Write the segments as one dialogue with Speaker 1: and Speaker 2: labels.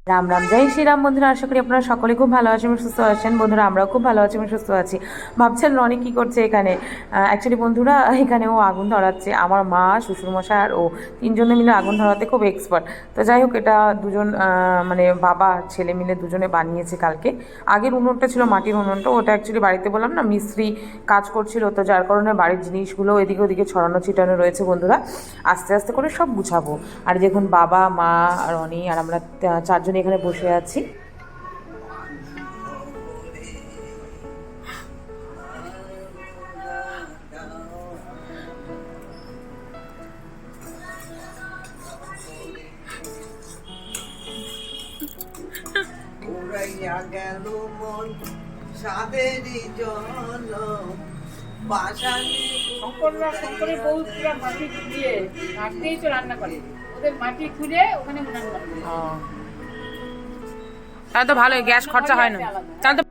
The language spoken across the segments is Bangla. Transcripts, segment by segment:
Speaker 1: রাম রাম, জয় শ্রীরাম। বন্ধুরা, আশা করি আপনারা সকলে খুব ভালো আছেন এবং সুস্থ আছেন। বন্ধুরা, আমরাও খুব ভালো আছি এবং সুস্থ আছি। ভাবছেন রনি কী করছে এখানে? অ্যাকচুয়ালি বন্ধুরা, এখানে ও আগুন ধরাচ্ছে। আমার মা, শ্বশুরমশাই আর ও তিনজনে মিলে আগুন ধরাতে খুব এক্সপার্ট। তো যাই হোক, এটা দুজন মানে বাবা ছেলে মিলে দুজনে বানিয়েছে কালকে। আগের উনুনটা ছিল মাটির উনুনটা, ওটা অ্যাকচুয়ালি বাড়িতে বললাম না মিস্ত্রি কাজ করছিল, তো যার কারণে বাড়ির জিনিসগুলো এদিকে ওদিকে ছড়ানো ছিটানো রয়েছে। বন্ধুরা, আস্তে আস্তে করে সব গুছাবো। আর দেখুন, বাবা, মা, রনি আর আমরা চারজন এখানে বসে আছি।
Speaker 2: শঙ্করের বউ পুরো মাটি দিয়ে মাটিতেই তো রান্না করে, ওদের মাটি খুঁড়ে ওখানে রান্না করে।
Speaker 1: তাহলে তো ভালোই, গ্যাস খরচা হয় না। তাহলে তো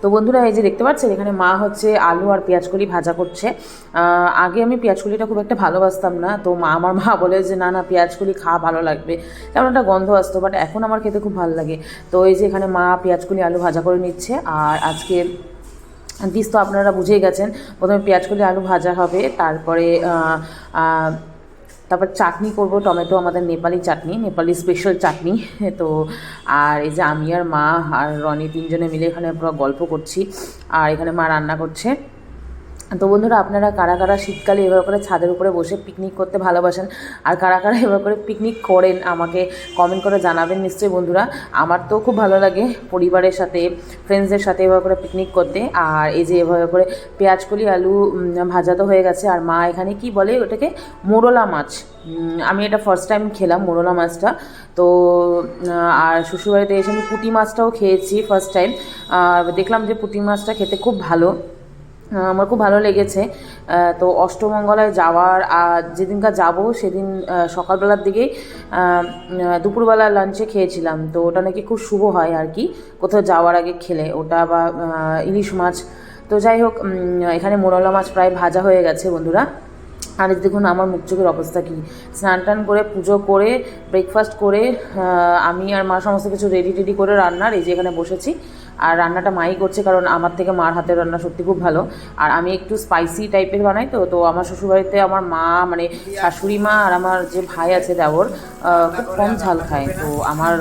Speaker 1: তো বন্ধুরা, এই যে দেখতে পাচ্ছেন, এখানে মা হচ্ছে আলু আর পেঁয়াজকলি ভাজা করছে। আগে আমি পেঁয়াজকলিটা খুব একটা ভালোবাসতাম না, তো আমার মা বলে যে না না, পেঁয়াজকলি খাওয়া ভালো লাগবে, কেমন একটা গন্ধ আসতো, বাট এখন আমার খেতে খুব ভালো লাগে। তো এই যে এখানে মা পেঁয়াজকলি আলু ভাজা করে নিচ্ছে। আর আজকে ডিশ তো আপনারা বুঝেই গেছেন, প্রথমে পেঁয়াজকলি আলু ভাজা হবে, তারপর চাটনি করব, টমেটো, আমাদের নেপালি চাটনি, নেপালি স্পেশাল চাটনি। তো আর এই যে আমি আর মা আর রনি তিনজনে মিলে এখানে পুরো গল্প করছি, আর এখানে মা রান্না করছে। তো বন্ধুরা, আপনারা কারা কারা শীতকালে এভাবে করে ছাদের উপরে বসে পিকনিক করতে ভালোবাসেন, আর কারা কারা এভাবে করে পিকনিক করেন, আমাকে কমেন্ট করে জানাবেন নিশ্চয়ই। বন্ধুরা, আমার তো খুব ভালো লাগে পরিবারের সাথে, ফ্রেন্ডসদের সাথে এভাবে করে পিকনিক করতে। আর এই যে এভাবে করে পেঁয়াজকলি আলু ভাজা তো হয়ে গেছে, আর মা এখানে কি বলে ওটাকে, মোরলা মাছ। আমি এটা ফার্স্ট টাইম খেলাম মোরলা মাছটা। তো আর শ্বশুরবাড়িতে এসে আমি পুঁটি মাছটাও খেয়েছি ফার্স্ট টাইম। দেখলাম যে পুঁটি মাছটা খেতে খুব ভালো, আমার খুব ভালো লেগেছে। তো অষ্টমঙ্গলায় যাওয়ার যেদিনকার যাব সেদিন সকালবেলার দিকেই দুপুরবেলা লাঞ্চে খেয়েছিলাম। তো ওটা নাকি খুব শুভ হয় আর কি, কোথাও যাওয়ার আগে খেলে ওটা, বা ইলিশ মাছ। তো যাই হোক, এখানে মোরলা মাছ প্রায় ভাজা হয়ে গেছে বন্ধুরা। আর দেখুন আমার মুখ চোখের অবস্থা কী, স্নান টান করে পুজো করে ব্রেকফাস্ট করে আমি আর মা সমস্ত কিছু রেডি করে রান্নার এই যে এখানে বসেছি। আর রান্নাটা মাই করছে, কারণ আমার থেকে মার হাতের রান্না সত্যি খুব ভালো। আর আমি একটু স্পাইসি টাইপের বানাই, তো আমার শ্বশুরবাড়িতে আমার মা, মানে শাশুড়ি মা আর আমার যে ভাই আছে দেওর, খুব কম ঝাল খায়। তো আমার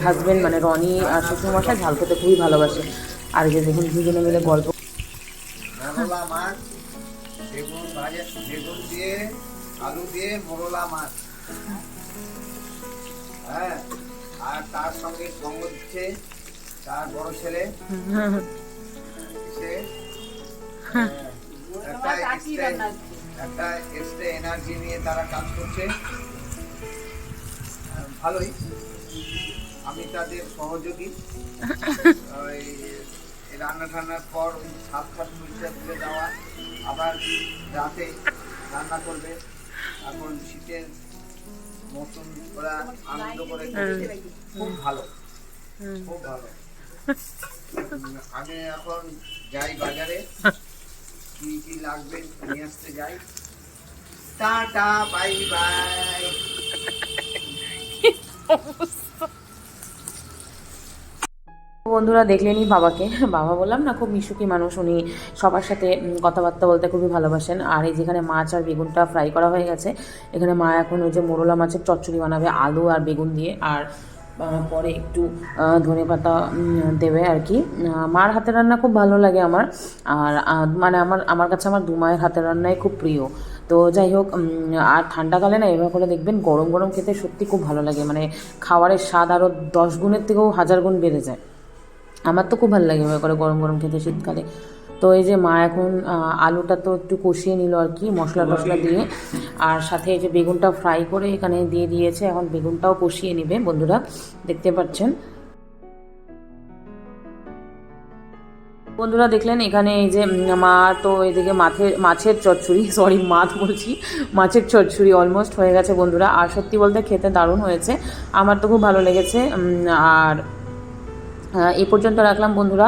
Speaker 1: হাজব্যান্ড মানে রনি আর শ্বশুরমশাই ঝাল খেতে খুবই ভালোবাসে। আর এই যে দেখুন দুজনে মিলে গল্প।
Speaker 3: বেগুন দিয়ে আলু দিয়ে মোরলা মাছ, হ্যাঁ, আর তার সঙ্গে সঙ্গ দিচ্ছে তার বড় ছেলে, একটা এক্সট্রা এনার্জি নিয়ে তারা কাজ করছে, ভালোই। আমি তাদের সহযোগী। রান্না ঠান্নার পর সাত খাট পরিষ্কার করে দেওয়া, আবার রাতে রান্না করবে, এখন শীতের মৌসুম ওরা আনন্দ করে, খুব ভালো, খুব ভালো। আমি এখন যাই বাজারে, কি কি লাগবে নিয়ে আসতে যাই। Tata, bye bye.
Speaker 1: বন্ধুরা, দেখলেনই বাবাকে, বাবা বললাম না খুব মিশুকি মানুষ, উনি সবার সাথে কথাবার্তা বলতে খুবই ভালোবাসেন। আর এই যেখানে মাছ আর বেগুনটা ফ্রাই করা হয়ে গেছে, এখানে মা এখন ওই যে মোরলা মাছের চচ্চড়ি বানাবে আলু আর বেগুন দিয়ে, আর পরে একটু ধনেপাতা দেবে আর কি। মার হাতের রান্না খুব ভালো লাগে আমার, আর মানে আমার কাছে আমার দু মায়ের হাতের রান্নাই খুব প্রিয়। তো যাই হোক, আর ঠান্ডাকালে না এভাবে করে দেখবেন গরম গরম খেতে সত্যি খুব ভালো লাগে, মানে খাবারের স্বাদ আরও 10 গুণের থেকেও 1000 গুণ বেড়ে যায়। আমার তো খুব ভালো লাগে এভাবে করে গরম গরম খেতে শীতকালে। তো এই যে মা এখন আলুটা তো একটু কষিয়ে নিল আর কি, মশলা টশলা দিয়ে, আর সাথে এই যে বেগুনটা ফ্রাই করে এখানে দিয়ে দিয়েছে, এখন বেগুনটাও কষিয়ে নেবে। বন্ধুরা, দেখতে পাচ্ছেন। বন্ধুরা, দেখলেন এখানে এই যে মা তো এদিকে মাছের চচ্চড়ি, সরি মাছ বলছি, মাছের চচ্চড়ি অলমোস্ট হয়ে গেছে বন্ধুরা। আর সত্যি বলতে খেতে দারুণ হয়েছে, আমার তো খুব ভালো লেগেছে। আর এই পর্যন্ত রাখলাম বন্ধুরা।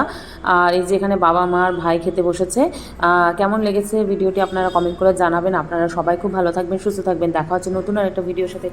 Speaker 1: আর এই যে এখানে বাবা মা আর ভাই খেতে বসেছে। কেমন লেগেছে ভিডিওটি আপনারা কমেন্ট করে জানাবেন। আপনারা সবাই খুব ভালো থাকবেন, সুস্থ থাকবেন। দেখা হচ্ছে নতুন আর একটা ভিডিওর সাথে।